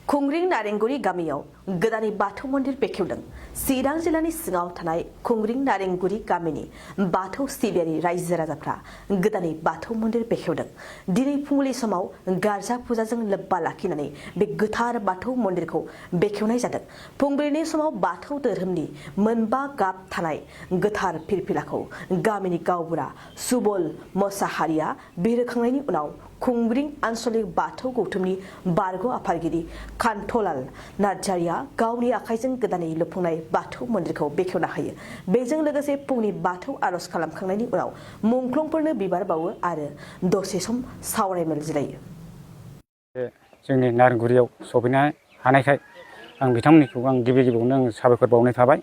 खुंग्रिं नारेंगुरी गामियाव गोदानै बाथौ मन्दिर बेखेवदों। चिरां जिल्लानि सिङाव थानाय खुंग्रिं नारेंगुरी गामिनि बाथौ सिबियारि रायजो राजाफ्रा गोदानै बाथौ मन्दिर बेखेवदों। दिनै फुंबिलि समाव गारजा फुजाजों लोब्बा लाखिनानै बे गोथार बाथौ मन्दिरखौ बेखेवनाय जादों। फुंबिलिनि समाव बाथौ धोरोमनि मोनबा गाब थानाय गोथार फिरफिलाखौ गामिनि गावबुरा सुबल मोसाहारिया बिरखांनायनि उनाव खुंग्रिं आन्चलिक बाथौ गौथुमनि बारग' आफादगिरि कान्थलाल नार्जारिया गावनि आखाइजों गोदानै लुफुंनाय बाथौ मन्दिरखौ बेखेवना होयो। बेजों लोगोसे फुंनि बाथौ आर'ज खालामखांनायनि उनाव मुंख्लंफोरनो बिबार बावो आरो दसे सम सावरायमेल जिरायो। जोंनि नारेंगुरियाव सफैनो हानायखाय आं बिथांमोनखौ गिबि गिबियावनो साबायखर बावनाय थाबाय।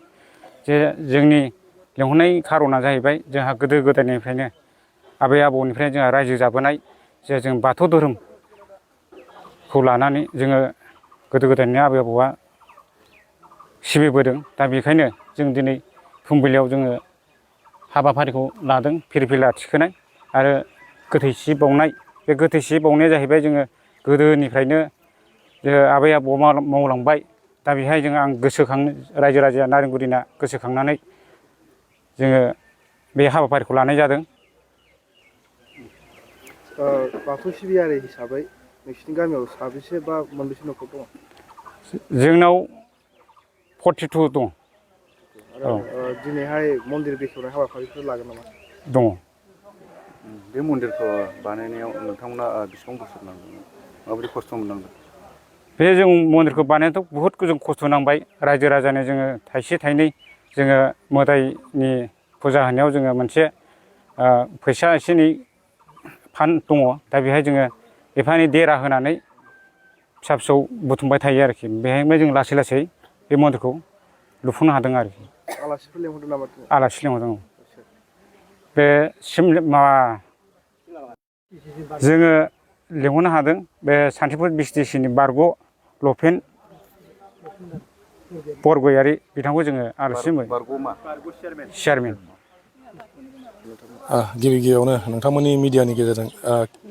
जे जोंनि लेंहरनाय खार'ना जाहैबाय जोंहा गोदो गोदायनिफ्रायनो आबै आबौनिफ्राय जोंहा रायजो जाबोनाय जे जों बाथौ धोरोमखौ लानानै जोङो गोदो गोदायनि आबै आबौआ सिबिबोदों। दा बेखायनो जों दिनै फुंबिलियाव जोङो हाबाफारिखौ लादों फिरफिला थिखोनाय आरो गोथैसि बावनाय। बे गोथैसि बावनाया जाहैबाय जोङो गोदोनिफ्रायनो आबै आबौआ मावलांबाय। दा बेहाय आं गोसोखांनो रायजो राजाया नारेंगुरिना गोसोखांनानै जोङो बे हाबाफारिखौ लानाय जादों। बाथौ सिबियारि हिसाबै नोंसिनि गामियाव साबेसे बा मोनबेसे न'खर दङ? जोंनाव 42 दं। आरो दिनैहाय मन्दिर बेखेवनाय हाबाफारिफोर लागोन नामा? दङ। बे मन्दिरखौ बानायनायाव नोंथांमोना बेसेबां बोसोर नांदों? माबायदि खस्थ' मोननांदों? बे जों मन्दिरखौ बानायनायाथ' बुहुद जों खस्थ' नांबाय। रायजो राजानो जोङो थाइसे थाइनै जोङो मोदायनि फुजा होनायाव जोङो मोनसे फैसा एसे एनै फान्ड दङ। दा बेहाय जोङो एफा एनै देरा होनानै फिसा फिसौ बुथुमबाय थायो आरोखि। बेहायनो जों लासै लासै बे मन्दिरखौ लुफुंनो हादों आरोखि। आलासिफोर लेंहरदों नामा? आलासि लेंहरदों। बे जोङो लेंहरनो हादों। बे सान्थिपुर बिटिसिनि बारग' लफेन बरगयारि बिथांखौ जोङो आलासि चेयारमेन। गिबि गिबियावनो नोंथांमोननि मिडियानि गेजेरजों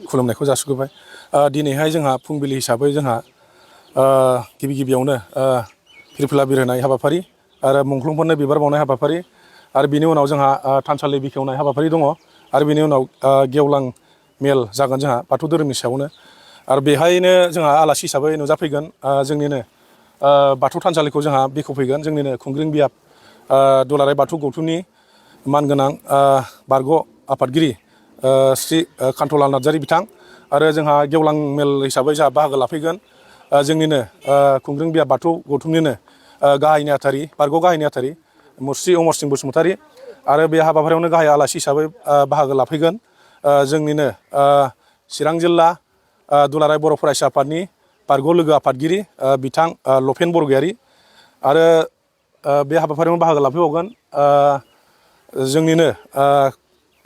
खुलुमनायखौ जासिग्रोबाय। दिनैहाय जोंहा फुंबिलि हिसाबै जोंहा गिबि गिबियावनो फिरफिला बिरहोनाय हाबाफारि आरो मुंख्लंफोरनो बिबार बावनाय हाबाफारि आरो बिनि उनाव जोंहा थानसालि बेखेवनाय हाबाफारि दङ। आरो बिनि उनाव गेवलां मेल जागोन जोंहा बाथौ धोरोमनि सायावनो। आरो बेहायनो जोंहा आलासि हिसाबै नुजाफैगोन जोंनिनो बाथौ थानसालिखौ जोंहा बेखेवफैगोन जोंनिनो खुंग्रिं बियाब दुलाराय बाथौ गौथुमनि मानगोनां बारग' आफादगिरि श्री कान्थलाल नार्जारि बिथां। आरो जोंहा गेवलां मेल हिसाबै जोंहा बाहागो लाफैगोन जोंनिनो खुंग्रिं बियाब बाथौ गौथुमनिनो गाहाय नेहाथारि बारग' गाहाय नेहाथारि मुस्रि अमर सिं बसुमतारी। आरो बे हाबाफारियावनो गाहाय आलासि हिसाबै बाहागो लाफैगोन जोंनिनो चिरां जिल्ला दुलाराय बर' फरायसा आफादनि बारग' लोगो आफादगिरि बिथां लफेन बरगयारि। आरो बे हाबाफारियावनो बाहागो लाफैबावगोन जोंनिनो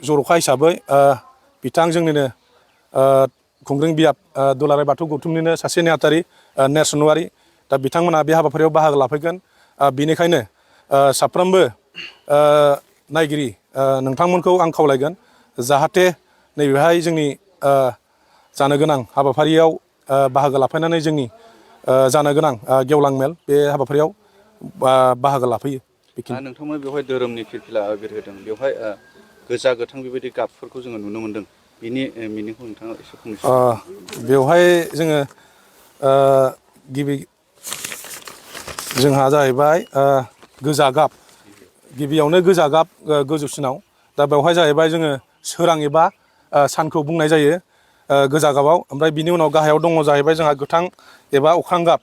जर'खा हिसाबै बिथां जोंनिनो खुंग्रिं बियाब दुलाराय बाथौ गौथुमनिनो सासे नेहाथारि नेरसोन औवारि। दा बिथांमोना बे हाबाफारियाव बाहागो लाफैगोन। बेनिखायनो साफ्रोमबो नायगिरि नोंथांमोनखौ आं खावलायगोन जाहाथे नैबेहाय जोंनि जानो गोनां हाबाफारियाव बाहागो लाफैनानै जोंनि जानो गोनां गेवलां मेल बे हाबाफारियाव बाहागो लाफैयो। नोंथांमोन बेवहाय धोरोमनि फिरफिला बिरहोदों। बेवहाय गोजा गोथां बेबायदि गाबफोरखौ जोङो नुनो मोन्दों। बिनि मिनिंखौ नोंथाङा एसे फंनैसो बेवहाय जोङो गिबि जोंहा जाहैबाय गोजा गाब। गिबियावनो गोजा गाब गोजौसिनाव। दा बेवहाय जाहैबाय जोङो सोरां एबा सानखौ बुंनाय जायो गोजा गाबाव। ओमफ्राय बिनि उनाव गाहायाव दङ जाहैबाय जोंहा गोथां एबा अख्रां गाब।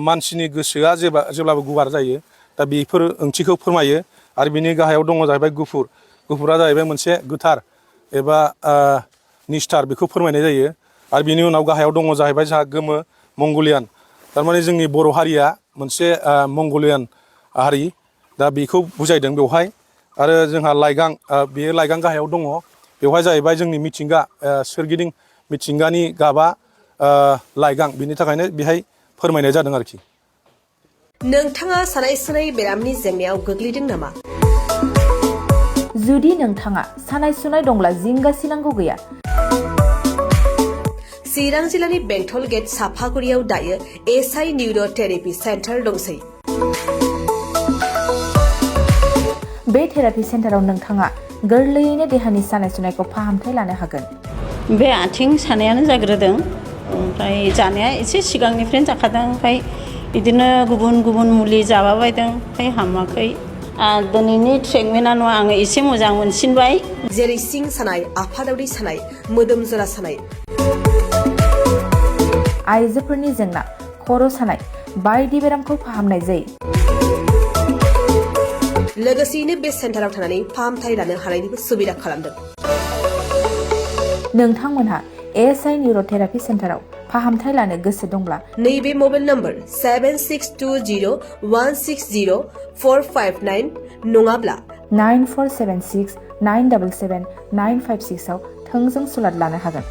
मानसिनि गोसोआ जेब्लाबो गुवार जायो। दा बेफोर ओंथिखौ फोरमायो। आरो बिनि गाहायाव दङ जाहैबाय गुफुर। गुफुरा जाहैबाय मोनसे गोथार एबा निस्थार बेखौ फोरमायनाय जायो। आरो बिनि उनाव गाहायाव दङ जाहैबाय जोंहा गोमो मंगलियान। थारमाने जोंनि बर' हारिया मोनसे मंगलियान हारि। दा बेखौ बुजायदों बेवहाय। आरो जोंहा लाइगां बेयो लाइगां गाहायाव दङ। बेवहाय जाहैबाय जोंनि मिथिंगा सोरगिदिं मिथिंगानि गाबा लाइगां। बिनि थाखायनो बेहाय फोरमायनाय जादों आरोखि। नोंथाङा सानाय सुनाय बेरामनि जेंनायाव गोग्लैदों नामा? जुदि नोंथाङा सानाय सुनाय दंब्ला जिंगा सिनांगौ गैया। चिरां जिल्लानि बेंटल गेट साफागुरियाव दायो एसआइ निउर' थेरापि सेन्टार दंसै। बे थेरापि सेन्टाराव नोंथाङा गोरलैयैनो देहानि सानाय सुनायखौ फाहामथाय लानो हागोन। बे आथिं सानायानो जाग्रोदों, ओमफ्राय जानाया एसे सिगांनिफ्रायनो जाखादों, ओमफ्राय बिदिनो गुबुन गुबुन मुलि जाबाबायदों, ओमफ्राय हामाखै। दिनैनि ट्रिटमेन्टआनो आङो एसे मोजां मोनसिनबाय। जेरै सिं सानाय, आफादावरि सानाय, मोदोम जरा सानाय, आइजोफोरनि जेंना, खर' सानाय बायदि बेरामखौ फाहामनाय जायो। लोगोसेयैनो बे सेन्टाराव थानानै फाहामथाय लानो हानायनिबो सुबिदा खालामदों। नोंथांमोनहा एसआइ निउर' थेरापि सेन्टाराव फाहामथाय लानो गोसो दंब्ला नैबे मबाइल नम्बर 7620160459 नङाब्ला 9476977956 आव थोंजों सुलाद लानो हागोन।